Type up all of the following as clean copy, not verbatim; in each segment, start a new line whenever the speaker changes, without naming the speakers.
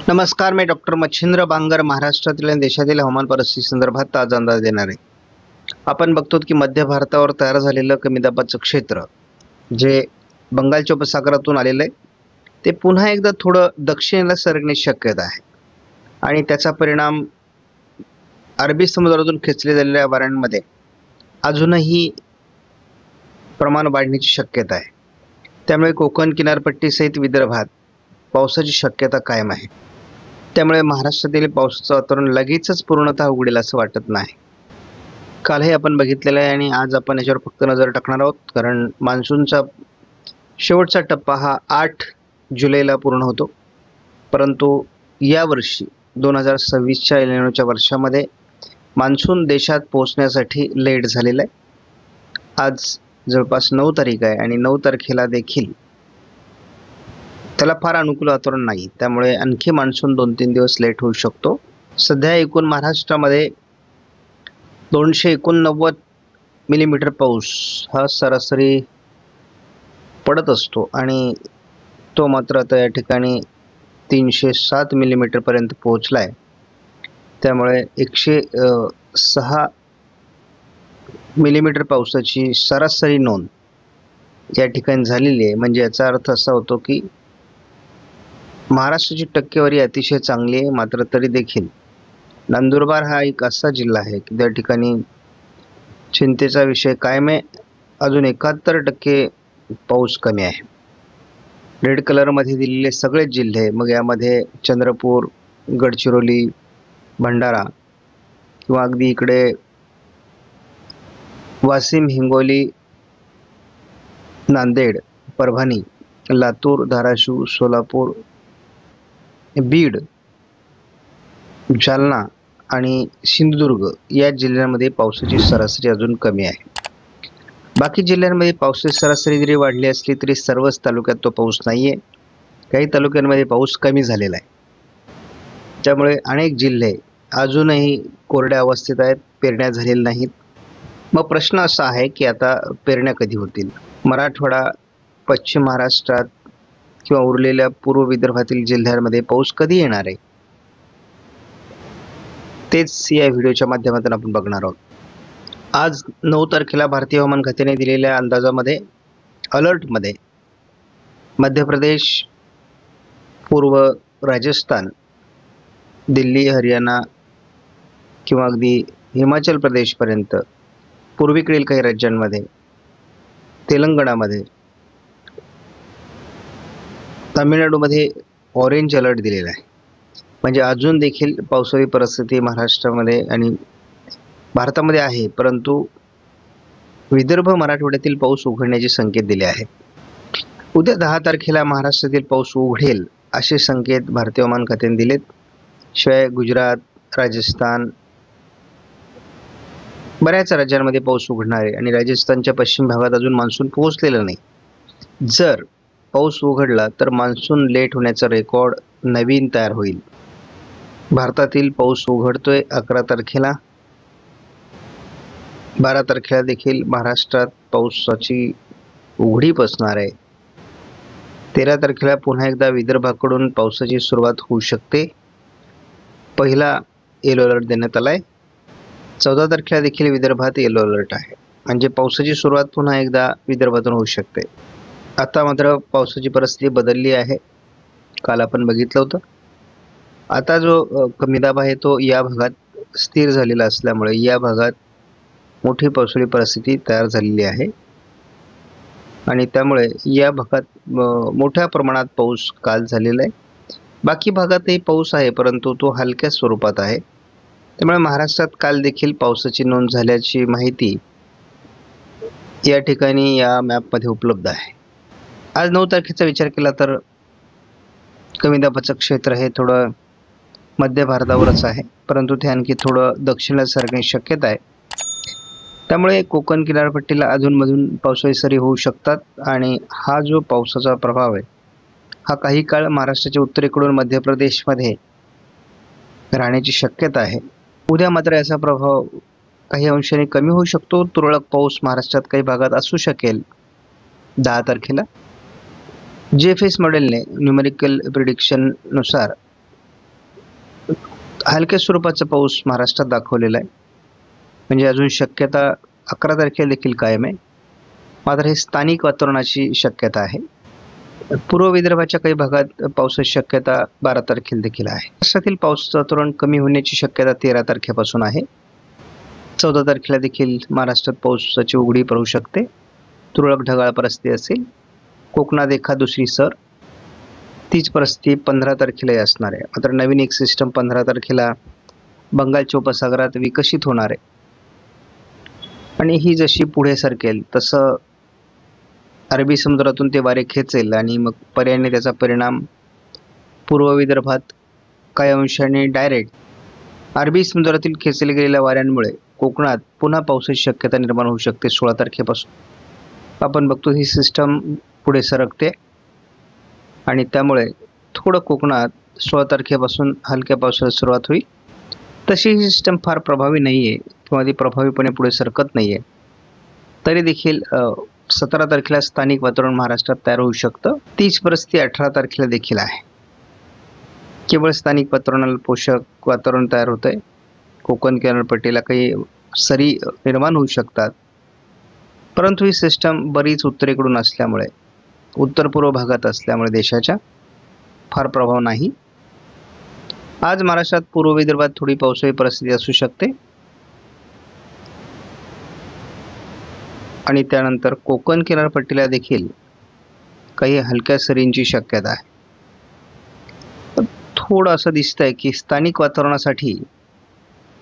नमस्कार, मी डॉक्टर मच्छिंद्र बांगर महाराष्ट्रातील आणि देशातील हवामान परिस्थिती संदर्भात ताजा अंदाज देणार आहे. आपण बघतो की मध्य भारतावर तयार झालेलं कमी दाबाचं क्षेत्र जे बंगालच्या उपसागरातून आलेलं आहे, ते पुन्हा एकदा थोडं दक्षिणेला सरकण्याची शक्यता आहे आणि त्याचा परिणाम अरबी समुद्रातून खेचले झालेल्या वाऱ्यांमध्ये अजूनही प्रमाण वाढण्याची शक्यता आहे. त्यामुळे कोकण किनारपट्टीसहित विदर्भात पावसाची शक्यता कायम आहे. त्यामुळे महाराष्ट्रातील पावसाचं वातावरण लगेचच पूर्णतः उघडेल असं वाटत नाही. कालही आपण बघितलेलं आहे आणि आज आपण याच्यावर फक्त नजर टाकणार आहोत, कारण मान्सूनचा शेवटचा टप्पा हा 8 जुलैला पूर्ण होतो. परंतु यावर्षी 2026च्या एलिनोच्या वर्षामध्ये मान्सून देशात पोहोचण्यासाठी लेट झालेला आहे. आज जवळपास 9 तारीख आहे आणि 9 तारखेला देखील त्याला फार अनुकूल वातावरण नाही. त्यामुळे आणखी मान्सून 2-3 दिवस लेट होऊ शकतो. सध्या एकूण महाराष्ट्रामध्ये 289 मिलीमीटर पाऊस हा सरासरी पडत असतो आणि तो मात्र आता या ठिकाणी 307 मिलीमीटरपर्यंत पोहोचला आहे. त्यामुळे 106 मिलीमीटर पावसाची सरासरी नोंद या ठिकाणी झालेली आहे. म्हणजे याचा अर्थ असा होतो की महाराष्ट्राची टक्केवारी अतिशय चांगली आहे. मात्र तरी देखील नंदुरबार हा एक असा जिल्हा आहे की त्या ठिकाणी चिंतेचा विषय कायम आहे. अजून 71% पाऊस कमी आहे. रेड कलरमध्ये दिलेले सगळेच जिल्हे, मग यामध्ये चंद्रपूर, गडचिरोली, भंडारा किंवा अगदी इकडे वाशिम, हिंगोली, नांदेड, परभणी, लातूर, धाराशिव, सोलापूर, बीड, जालना आणि सिंधुदुर्ग या जिल्ह्यांमध्ये पावसाची सरासरी अजून कमी आहे. बाकी जिल्ह्यांमध्ये पावसाची सरासरी जरी वाढली असली तरी सर्वच तालुक्यात तो पाऊस नाही आहे. काही तालुक्यांमध्ये पाऊस कमी झालेला आहे. त्यामुळे अनेक जिल्हे अजूनही कोरड्या अवस्थेत आहेत, पेरण्या झालेल्या नाहीत. मग प्रश्न असा आहे की आता पेरण्या कधी होतील? मराठवाडा, पश्चिम महाराष्ट्रात किंवा उरलेल्या पूर्व विदर्भातील जिल्ह्यांमध्ये पाऊस कधी येणार आहे, तेच या व्हिडिओच्या माध्यमातून आपण बघणार आहोत. आज 9 तारखेला भारतीय हवामान खात्याने दिलेल्या अंदाजामध्ये अलर्टमध्ये मध्य प्रदेश, पूर्व राजस्थान, दिल्ली, हरियाणा किंवा अगदी हिमाचल प्रदेशपर्यंत, पूर्वेकडील काही राज्यांमध्ये, तेलंगणामध्ये, तामिळनाडूमध्ये ऑरेंज अलर्ट दिलेला आहे. म्हणजे अजून देखील पावसाळी परिस्थिती महाराष्ट्रामध्ये आणि भारतामध्ये आहे, परंतु विदर्भ, मराठवाड्यातील पाऊस उघडण्याचे संकेत दिले आहेत. उद्या 10 तारखेला महाराष्ट्रातील पाऊस उघडेल असे संकेत भारतीय हवामान खात्याने दिलेत. शिवाय गुजरात, राजस्थान, बऱ्याच राज्यांमध्ये पाऊस उघडणार आहे आणि राजस्थानच्या पश्चिम भागात अजून मान्सून पोहोचलेलं नाही. जर पाऊस उघडला तर मान्सून लेट होण्याचा रेकॉर्ड नवीन तयार होईल. भारतातील पाऊस उघडतोय 11 तारखेला. 12 तारखेला देखील महाराष्ट्रात पावसाची उघडीप असणार आहे. 13 तारखेला पुन्हा एकदा विदर्भाकडून पावसाची सुरुवात होऊ शकते. पहिला येलो अलर्ट देण्यात आला आहे. 14 तारखेला देखील विदर्भात येलो अलर्ट आहे. म्हणजे पावसाची सुरुवात पुन्हा एकदा विदर्भातून होऊ शकते. आता मात्र पावसाची परिस्थिती बदलली आहे. काल आपण बघितलं होतं. आता जो कमी दाब आहे तो या भागात स्थिर झालेला असल्यामुळे या भागात मोठी पावसाळी परिस्थिती तयार झालेली आहे आणि त्यामुळे या भागात मोठ्या प्रमाणात पाऊस काल झालेला आहे. बाकी भागातही पाऊस आहे, परंतु तो हलक्या स्वरूपात आहे. त्यामुळे महाराष्ट्रात काल देखील पावसाची नोंद झाल्याची माहिती या ठिकाणी या मॅपमध्ये उपलब्ध आहे. आज 9 तारखेचा विचार केला तर कमी दाबाचं क्षेत्र हे थोडं मध्य भारतावरच आहे, परंतु ते आणखी थोडं दक्षिणेला सरकण्याची शक्यता आहे. त्यामुळे कोकण किनारपट्टीला अधूनमधून पावसाळी सरी होऊ शकतात आणि हा जो पावसाचा प्रभाव आहे हा काही काळ महाराष्ट्राच्या उत्तरेकडून मध्य प्रदेशमध्ये राहण्याची शक्यता आहे. उद्या मात्र याचा प्रभाव काही अंशाने कमी होऊ शकतो. तुरळक पाऊस महाराष्ट्रात काही भागात असू शकेल 10 तारखेला. GFS मॉडेलने न्यूमेरिकल प्रिडिक्शननुसार हलक्या स्वरूपाचा पाऊस महाराष्ट्रात दाखवलेला आहे. म्हणजे अजून शक्यता 11 तारखेला देखील कायम आहे. मात्र हे स्थानिक वातावरणाची शक्यता आहे. पूर्व विदर्भाच्या काही भागात पावसाची शक्यता 12 तारखेला देखील आहे. महाराष्ट्रातील पावसाचं वातावरण कमी होण्याची शक्यता 13 तारखेपासून आहे. 14 तारखेला देखील महाराष्ट्रात पावसाची उघडीप राहू शकते. तुरळक ढगाळ परिस्थिती असेल. कोकणात एखाद दुसरी सर. तीच परिस्थिती 15 तारखेलाही असणार आहे. मात्र नवीन एक सिस्टम 15 तारखेला बंगालच्या उपसागरात विकसित होणार आहे आणि ही जशी पुढे सरकेल तसं अरबी समुद्रातून ते वारे खेचेल आणि मग पर्यायाने त्याचा परिणाम पूर्व विदर्भात काही अंशाने डायरेक्ट अरबी समुद्रातील खेचले गेलेल्या वाऱ्यांमुळे कोकणात पुन्हा पावसाची शक्यता निर्माण होऊ शकते. 16 तारखेपासून आपण बघतो ही सिस्टम पुढे सरकते आणि त्यामुळे थोडं कोकणात 16 तारखेपासून हलक्या पावसाला सुरुवात होईल. तशी ही सिस्टम फार प्रभावी नाही आहे किंवा ती प्रभावीपणे पुढे सरकत नाही आहे. तरी देखील 17 तारखेला स्थानिक वातावरण महाराष्ट्रात तयार होऊ शकतं. तीच परिस्थिती 18 तारखेला देखील आहे. केवळ स्थानिक वातावरणाला पोषक वातावरण तयार होत आहे. कोकण किनारपट्टीला काही सरी निर्माण होऊ शकतात, परंतु ही सिस्टम बरीच उत्तरेकडून असल्यामुळे, उत्तर पूर्व भागात असल्यामुळे देशाच्या फार प्रभाव नाही. आज महाराष्ट्रात पूर्व विदर्भात थोडी पावसाळी परिस्थिती असू शकते आणि त्यानंतर कोकण किनारपट्टीला देखील काही हलक्या सरींची शक्यता आहे. थोडं असं दिसतंय की स्थानिक वातावरणासाठी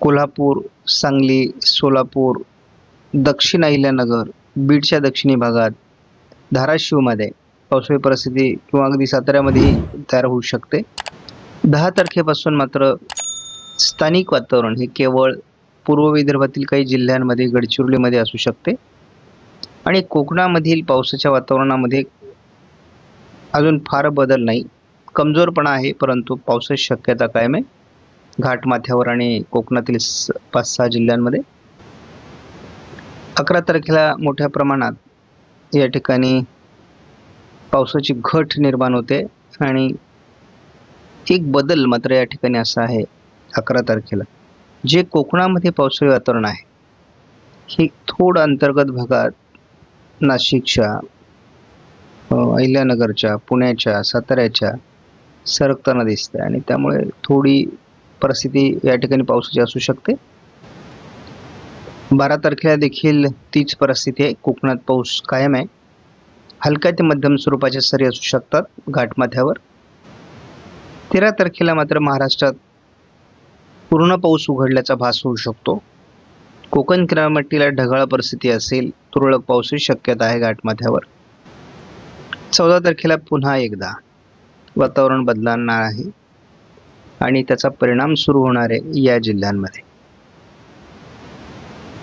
कोल्हापूर, सांगली, सोलापूर, दक्षिण अहिल्यानगर, बीडच्या दक्षिणी भागात, धाराशिवमध्ये पावसाळी परिस्थिती किंवा अगदी साताऱ्यामध्ये तयार होऊ शकते. 10 तारखेपासून मात्र स्थानिक वातावरण हे केवळ पूर्व विदर्भातील काही जिल्ह्यांमध्ये, गडचिरोलीमध्ये असू शकते आणि कोकणामधील पावसाच्या वातावरणामध्ये अजून फार बदल नाही. कमजोरपणा आहे, परंतु पावसाची शक्यता कायम आहे घाटमाथ्यावर आणि कोकणातील 5-6 जिल्ह्यांमध्ये. 11 तारखेला मोठ्या प्रमाणात या ठिकाणी पावसाची घट निर्माण होते आणि एक बदल मात्र या ठिकाणी असा आहे 11 तारखेला जे कोकणामध्ये पावसाळी वातावरण आहे हे थोडं अंतर्गत भागात नाशिकच्या, अहिल्यानगरच्या, पुण्याच्या, साताऱ्याच्या सरकताना दिसते आणि त्यामुळे थोडी परिस्थिती या ठिकाणी पावसाची असू शकते. 12 तारखेला देखील तीच परिस्थिती आहे. कोकणात पाऊस कायम आहे. हलक्या ते मध्यम स्वरूपाच्या सरी असू शकतात घाटमाथ्यावर. 13 तारखेला मात्र महाराष्ट्रात पूर्ण पाऊस उघडल्याचा भास होऊ शकतो. कोकण किनारपट्टीला ढगाळ परिस्थिती असेल. तुरळक पावसाची शक्यता आहे घाटमाथ्यावर. 14 तारखेला पुन्हा एकदा वातावरण बदलणार आहे आणि त्याचा परिणाम सुरू होणार आहे या जिल्ह्यांमध्ये.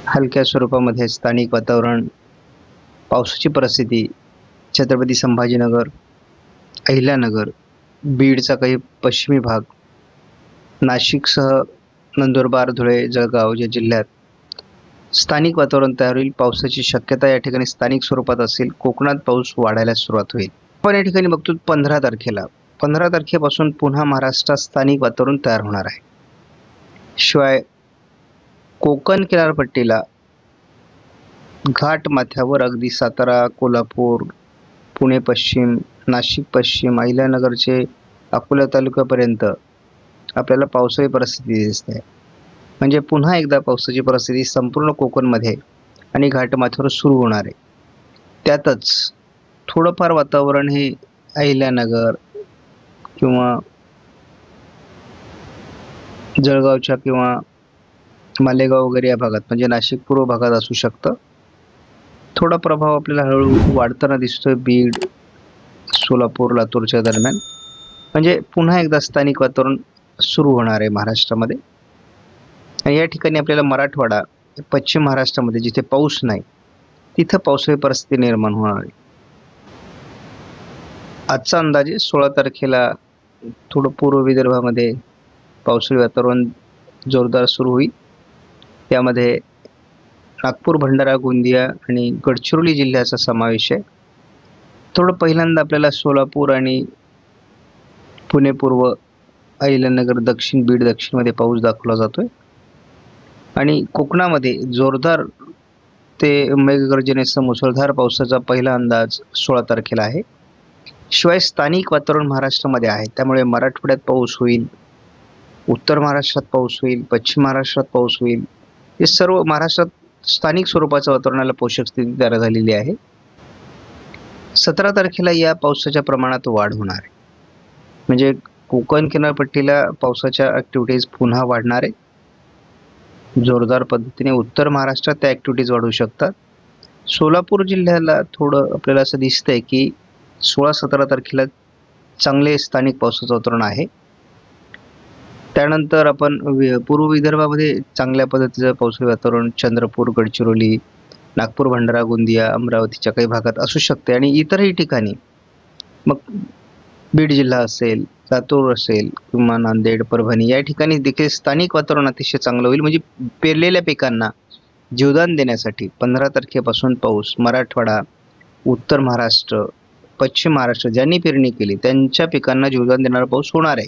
हलक्या स्वरूपामध्ये स्थानिक वातावरण, पावसाची परिस्थिती छत्रपती संभाजीनगर, अहिल्यानगर, बीडचा काही पश्चिमी भाग, नाशिकसह नंदुरबार, धुळे, जळगाव या जिल्ह्यात स्थानिक वातावरण तयार होईल. पावसाची शक्यता या ठिकाणी स्थानिक स्वरूपात असेल. कोकणात पाऊस वाढायला सुरुवात होईल. आपण या ठिकाणी बघतो 15 तारखेला, 15 तारखेपासून पुन्हा महाराष्ट्रात स्थानिक वातावरण तयार होणार आहे. शिवाय कोकण किनारपट्टीला घाट माथ्यावर अगदी सातारा, कोल्हापूर, पुणे पश्चिम, नाशिक पश्चिम, अहिल्यानगरचे अकोला तालुक्यापर्यंत आपल्याला पावसाळी परिस्थिती दिसते. म्हणजे पुन्हा एकदा पावसाची परिस्थिती संपूर्ण कोकणमध्ये आणि घाटमाथ्यावर सुरू होणार आहे. त्यातच थोडंफार वातावरण हे अहिल्यानगर किंवा जळगावच्या किंवा मालेगाव वगैरे या भागात म्हणजे नाशिक पूर्व भागात असू शकतं. थोडा प्रभाव आपल्याला हळूहळू वाढताना दिसतोय बीड, सोलापूर, लातूरच्या दरम्यान. म्हणजे पुन्हा एकदा स्थानिक वातावरण सुरू होणार आहे महाराष्ट्रामध्ये. आणि या ठिकाणी आपल्याला मराठवाडा, पश्चिम महाराष्ट्रामध्ये जिथे पाऊस नाही तिथं पावसाळी परिस्थिती निर्माण होणार आहे. आजचा अंदाजे 16 तारखेला थोडं पूर्व विदर्भामध्ये पावसाळी वातावरण जोरदार सुरू होईल. त्यामध्ये नागपूर, भंडारा, गोंदिया आणि गडचिरोली जिल्ह्याचा समावेश आहे. थोडं पहिल्यांदा आपल्याला सोलापूर आणि पुणे पूर्व अहिल्यानगर दक्षिण, बीड दक्षिणमध्ये पाऊस दाखवला जातोय आणि कोकणामध्ये जोरदार ते मेघगर्जनेसह मुसळधार पावसाचा पहिला अंदाज 16 तारखेला आहे. शिवाय स्थानिक वातावरण महाराष्ट्रामध्ये आहे, त्यामुळे मराठवाड्यात पाऊस होईल, उत्तर महाराष्ट्रात पाऊस होईल, पश्चिम महाराष्ट्रात पाऊस होईल. हे सर्व महाराष्ट्रात स्थानिक स्वरूपाच्या वातावरणाला पोषक स्थिती तयार झालेली आहे. 17 तारखेला या पावसाच्या प्रमाणात वाढ होणार आहे, म्हणजे कोकण किनारपट्टीला पावसाच्या ॲक्टिव्हिटीज पुन्हा वाढणार आहे. जोरदार पद्धतीने उत्तर महाराष्ट्रात त्या ॲक्टिव्हिटीज वाढू शकतात. सोलापूर जिल्ह्याला थोडं आपल्याला असं दिसतंय की 16-17 तारखेला चांगले स्थानिक पावसाचं वातावरण आहे. त्यानंतर आपण पूर्व विदर्भामध्ये चांगल्या पद्धतीचं पावसाचं वातावरण चंद्रपूर, गडचिरोली, नागपूर, भंडारा, गोंदिया, अमरावतीच्या काही भागात असू शकते आणि इतरही ठिकाणी मग बीड जिल्हा असेल, लातूर असेल किंवा नांदेड, परभणी या ठिकाणी देखील स्थानिक वातावरण अतिशय चांगलं होईल. म्हणजे पेरलेल्या पिकांना जीवदान देण्यासाठी 15 तारखेपासून पाऊस मराठवाडा, उत्तर महाराष्ट्र, पश्चिम महाराष्ट्र ज्यांनी पेरणी केली त्यांच्या पिकांना जीवदान देणारा पाऊस होणार आहे.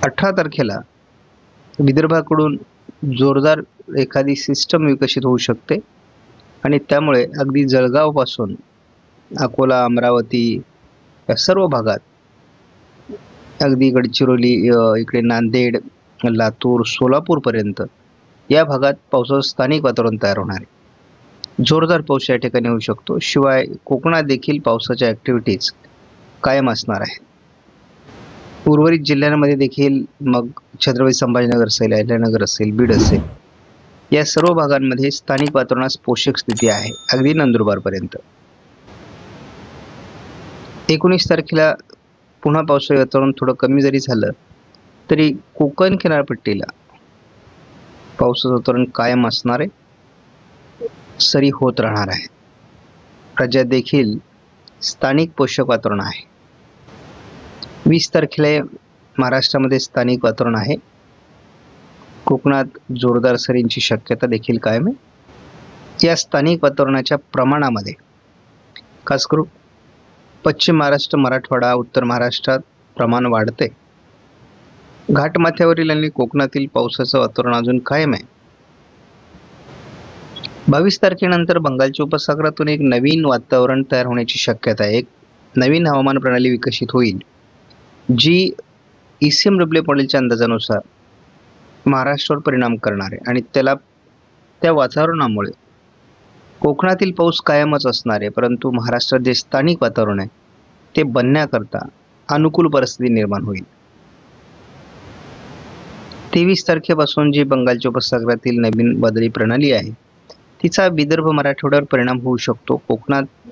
18 तारखेला विदर्भाकडून जोरदार एखादी सिस्टम विकसित होऊ शकते आणि त्यामुळे अगदी जळगावपासून अकोला, अमरावती या सर्व भागात, अगदी गडचिरोली, इकडे नांदेड, लातूर, सोलापूरपर्यंत या भागात पावसाचं स्थानिक वातावरण तयार होणार आहे. जोरदार पाऊस या ठिकाणी होऊ शकतो. शिवाय कोकणात देखील पावसाच्या ॲक्टिव्हिटीज कायम असणार आहेत. उर्वरित जिल्ह्यांमध्ये देखील मग छत्रपती संभाजीनगर असेल, अहिल्यानगर असेल, बीड असेल या सर्व भागांमध्ये स्थानिक वातावरणास पोषक स्थिती आहे, अगदी नंदुरबारपर्यंत. 19 तारखेला पुन्हा पावसाळी वातावरण थोडं कमी जरी झालं तरी कोकण किनारपट्टीला पावसाचं वातावरण कायम असणार आहे, सरी होत राहणार आहे. राज्यात देखील स्थानिक पोषक वातावरण आहे. 20 तारखेला महाराष्ट्रामध्ये स्थानिक वातावरण आहे. कोकणात जोरदार सरींची शक्यता देखील कायम आहे. या स्थानिक वातावरणाच्या प्रमाणामध्ये खास करून पश्चिम महाराष्ट्र, मराठवाडा, उत्तर महाराष्ट्रात प्रमाण वाढते. घाटमाथ्यावरील आणि कोकणातील पावसाचं वातावरण अजून कायम आहे. 22 तारखेनंतर बंगालच्या उपसागरातून एक नवीन वातावरण तयार होण्याची शक्यता आहे. एक नवीन हवामान प्रणाली विकसित होईल जी ECMWF मॉडेलच्या अंदाजानुसार महाराष्ट्रावर परिणाम करणार आहे आणि त्या वातावरणामुळे कोकणातील पाऊस कायमच असणार आहे, परंतु महाराष्ट्रात जे स्थानिक वातावरण आहे ते बनण्याकरता अनुकूल परिस्थिती निर्माण होईल. 23 तारखेपासून जी बंगालच्या उपसागरातील नवीन वादळी प्रणाली आहे तिचा विदर्भ मराठवाड्यावर परिणाम होऊ शकतो. कोकणात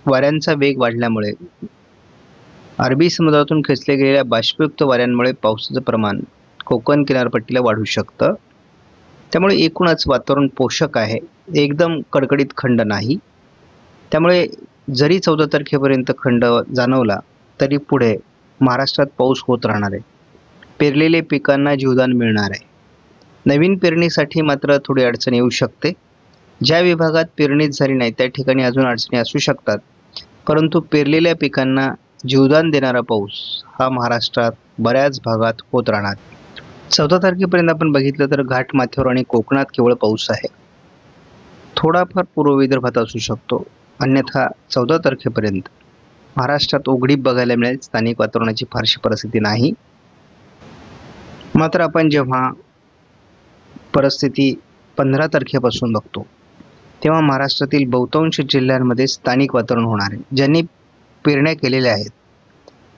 वाऱ्यांचा वेग वाढल्यामुळे अरबी समुद्रातून खेचले गेलेल्या बाष्पयुक्त वाऱ्यांमुळे पावसाचं प्रमाण कोकण किनारपट्टीला वाढू शकतं. त्यामुळे एकूणच वातावरण पोषक आहे, एकदम कडकडीत खंड नाही. त्यामुळे जरी 14 तारखेपर्यंत खंड जाणवला तरी पुढे महाराष्ट्रात पाऊस होत राहणार आहे. पेरलेले पिकांना जीवदान मिळणार आहे. नवीन पेरणीसाठी मात्र थोडी अडचण येऊ शकते. ज्या विभागात पेरणीच झाली नाही त्या ठिकाणी अजून अडचणी असू शकतात, परंतु पेरलेल्या पिकांना जीवदान देणारा पाऊस हा महाराष्ट्रात बऱ्याच भागात होत राहणार. 14 तारखेपर्यंत आपण बघितलं तर घाटमाथ्यावर आणि कोकणात केवळ पाऊस आहे. थोडाफार पूर्व विदर्भात असू शकतो, अन्यथा 14 तारखेपर्यंत महाराष्ट्रात उघडीप बघायला मिळेल. स्थानिक वातावरणाची फारशी परिस्थिती नाही. मात्र आपण जेव्हा परिस्थिती 15 तारखेपासून बघतो तेव्हा महाराष्ट्रातील बहुतांश जिल्ह्यांमध्ये स्थानिक वातावरण होणार आहे. ज्यांनी पेरण्या केलेल्या आहेत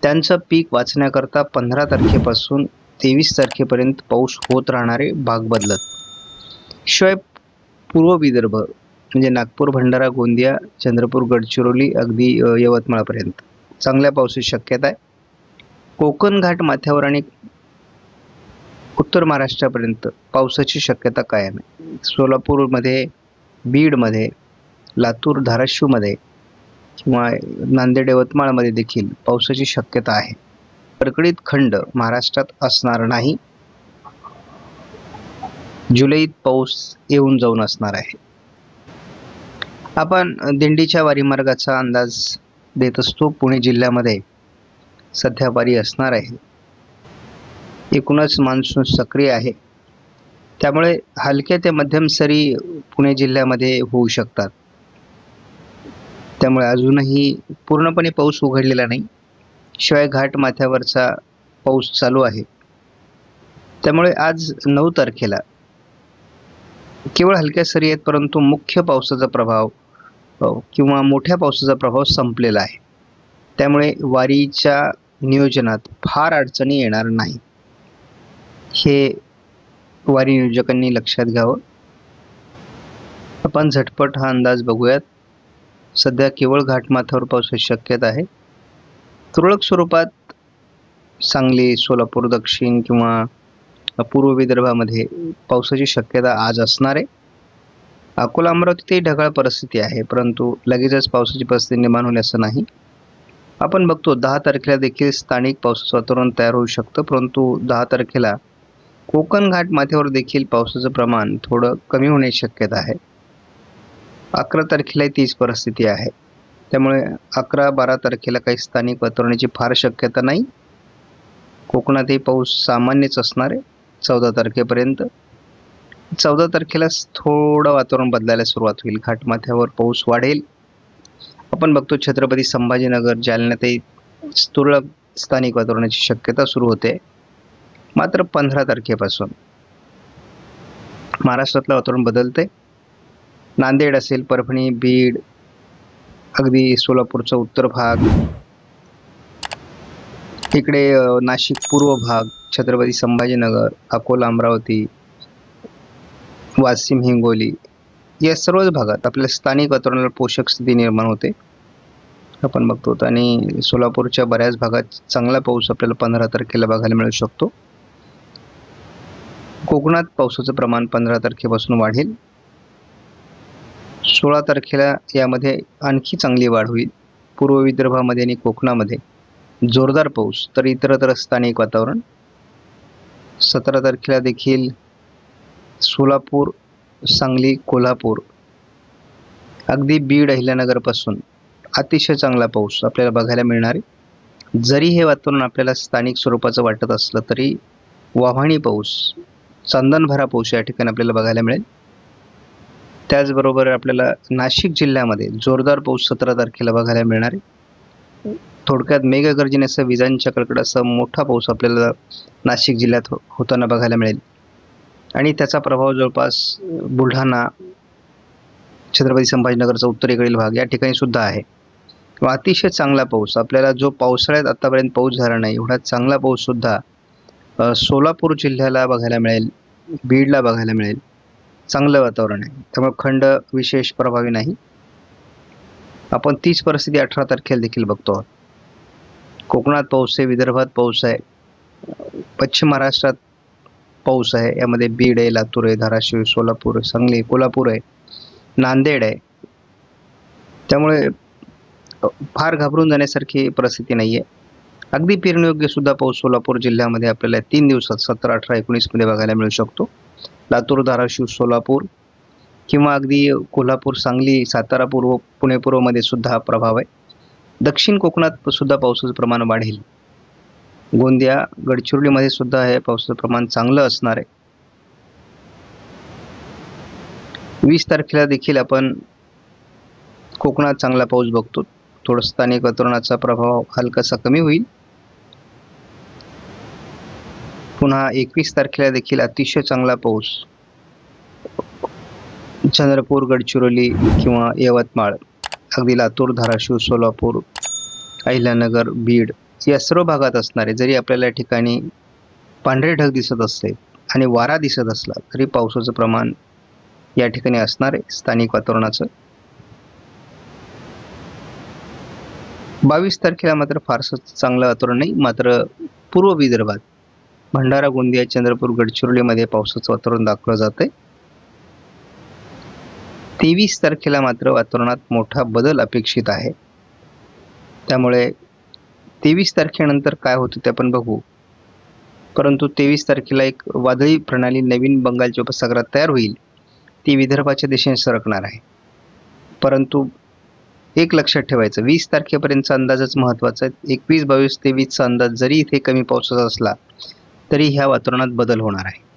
त्यांचं पीक वाचण्याकरता 15 तारखेपासून 23 तारखेपर्यंत पाऊस होत राहणारे भाग बदलत. शिवाय पूर्व विदर्भ म्हणजे नागपूर, भंडारा, गोंदिया, चंद्रपूर, गडचिरोली, अगदी यवतमाळपर्यंत चांगल्या पावसाची शक्यता आहे. कोकण घाट माथ्यावर आणि उत्तर महाराष्ट्रापर्यंत पावसाची शक्यता कायम आहे. सोलापूरमध्ये, बीडमध्ये, लातूर, धाराशिवमध्ये किंवा नांदेड, यवतमाळमध्ये देखील पावसाची शक्यता आहे. कडकडीत खंड महाराष्ट्रात असणार नाही. जुलैत पाऊस येऊन जाऊन असणार आहे. आपण दिंडीच्या वारी मार्गाचा अंदाज देत असतो. पुणे जिल्ह्यामध्ये सध्या वारी असणार आहे. एकूणच मान्सून सक्रिय आहे, त्यामुळे हलक्या ते मध्यम सरी पुणे जिल्ह्यामध्ये होऊ शकतात. त्यामुळे अजूनही पूर्णपणे पाऊस उघडलेला नाही, शिवाय घाट माथ्यावरचा पाऊस चालू आहे. त्यामुळे आज 9 तारखेला केवळ हलक्या सरी आहेत, परंतु मुख्य पावसाचा प्रभाव किंवा मोठ्या पावसाचा प्रभाव संपलेला आहे. त्यामुळे वारीच्या नियोजनात फार अडचणी येणार नाही, हे वारी नियोजकांनी लक्षात घ्यावं. आपण झटपट हा अंदाज बघूयात. सध्या केवळ घाटमाथ्यावर पावसाची शक्यता आहे. तुरळक स्वरूपात सांगली, सोलापूर, दक्षिण किंवा पूर्व विदर्भामध्ये पावसाची शक्यता आज असणार आहे. अकोला, अमरावतीतही ढगाळ परिस्थिती आहे, परंतु लगेचच पावसाची परिस्थिती निर्माण होईल असं नाही. आपण बघतो 10 तारखेला देखील स्थानिक पावसाचं वातावरण तयार होऊ शकतं, परंतु 10 तारखेला कोकण घाट माथ्यावर देखील पावसाचं प्रमाण थोडं कमी होण्याची शक्यता आहे. 11 तारखेला तीच परिस्थिती आहे. त्यामुळे 11-12 तारखेला काही स्थानिक वातावरणाची फार शक्यता नाही. कोकणातही पाऊस सामान्यच असणार आहे 14 तारखेपर्यंत. 14 तारखेला थोडं वातावरण बदलायला सुरुवात होईल, घाटमाथ्यावर पाऊस वाढेल. आपण बघतो छत्रपती संभाजीनगर, जालन्यातही तुरळक स्थानिक वातावरणाची शक्यता सुरू होते. मात्र 15 तारखेपासून महाराष्ट्रातलं वातावरण बदलते. नांदेड असेल, परभणी, बीड, अगदी सोलापूरचा उत्तर भाग, इकडे नाशिक पूर्व भाग, छत्रपती संभाजीनगर, अकोला, अमरावती, वाशिम, हिंगोली या सर्वच भागात आपल्या स्थानिक वातावरणाला पोषक स्थिती निर्माण होते. आपण बघतो आणि सोलापूरच्या बऱ्याच भागात चांगला पाऊस आपल्याला 15 तारखेला बघायला मिळू शकतो. कोकणात पावसाचं प्रमाण 15 तारखेपासून वाढेल. 16 तारखेला यामध्ये आणखी चांगली वाढ होईल. पूर्व विदर्भामध्ये आणि कोकणामध्ये जोरदार पाऊस, तर इतरत्र स्थानिक वातावरण. 17 तारखेला देखील सोलापूर, सांगली, कोल्हापूर, अगदी बीड, अहिल्यानगरपासून अतिशय चांगला पाऊस आपल्याला बघायला मिळणार आहे. जरी हे वातावरण आपल्याला स्थानिक स्वरूपाचं वाटत असलं तरी वाहणी पाऊस, चंदनभरा पाऊस या ठिकाणी आपल्याला बघायला मिळेल. त्याचबरोबर आपल्याला नाशिक जिल्ह्यामध्ये जोरदार पाऊस 17 तारखेला बघायला मिळणार आहे. थोडक्यात मेघगर्जनेसह विजांच्या कडकडासह मोठा पाऊस आपल्याला नाशिक जिल्ह्यात होताना बघायला मिळेल. आणि त्याचा प्रभाव जवळपास बुलढाणा, छत्रपती संभाजीनगरचा उत्तरेकडील भाग या ठिकाणी सुद्धा आहे. अतिशय चांगला पाऊस आपल्याला, जो पावसाळ्यात आतापर्यंत पाऊस झाला नाही एवढा चांगला पाऊस सुद्धा सोलापूर जिल्ह्याला बघायला मिळेल, बीडला बघायला मिळेल. चांगलं वातावरण आहे, त्यामुळे खंड विशेष प्रभावी नाही. आपण तीच परिस्थिती 18 तारखेला देखील बघतो आहोत. कोकणात पाऊस आहे, विदर्भात पाऊस आहे, पश्चिम महाराष्ट्रात पाऊस आहे. यामध्ये बीड आहे, लातूर आहे, धाराशिव, सोलापूर, सांगली, कोल्हापूर आहे, नांदेड आहे. त्यामुळे फार घाबरून जाण्यासारखी परिस्थिती नाही आहे. अगदी पेरणीयोग्य सुद्धा पाऊस सोलापूर जिल्ह्यामध्ये आपल्याला 3 दिवसात 17, 18, 19 मध्ये बघायला मिळू शकतो. लातूर, धाराशिव, सोलापूर किंवा अगदी कोल्हापूर, सांगली, सातारा पूर्व, पुणे पूर्वमध्ये सुद्धा प्रभाव आहे. दक्षिण कोकणात सुद्धा पावसाचं प्रमाण वाढेल. गोंदिया, गडचिरोलीमध्ये सुद्धा हे पावसाचं प्रमाण चांगलं असणार आहे. 20 तारखेला देखील आपण कोकणात चांगला पाऊस बघतो. थोडं स्थानिक वातावरणाचा प्रभाव हलकासा कमी होईल. पुन्हा 21 तारखेला देखील अतिशय चांगला पाऊस चंद्रपूर, गडचिरोली किंवा यवतमाळ, अगदी लातूर, धाराशिव, सोलापूर, अहिल्यानगर, बीड या सर्व भागात असणार आहे. जरी आपल्याला या ठिकाणी पांढरे ढग दिसत असले आणि वारा दिसत असला तरी पावसाचं प्रमाण या ठिकाणी असणार आहे स्थानिक वातावरणाचं. 22 तारखेला मात्र फारसं चांगलं वातावरण नाही. मात्र पूर्व विदर्भात भंडारा, गोंदिया, चंद्रपूर, गडचिरोलीमध्ये पावसाचं वातावरण दाखवलं जात आहे. 23 तारखेला मात्र वातावरणात मोठा बदल अपेक्षित आहे. त्यामुळे 23 तारखेनंतर काय होतं ते आपण बघू. परंतु 23 तारखेला एक वादळी प्रणाली नवीन बंगालच्या उपसागरात तयार होईल. ती विदर्भाच्या दिशेने सरकणार आहे. परंतु एक लक्षात ठेवायचं, 20 तारखेपर्यंतचा अंदाजच महत्त्वाचा आहे. 21, 22, 23चा अंदाज जरी इथे कमी पावसाचा असला तरी ह्या वातावरणात बदल होणार आहे.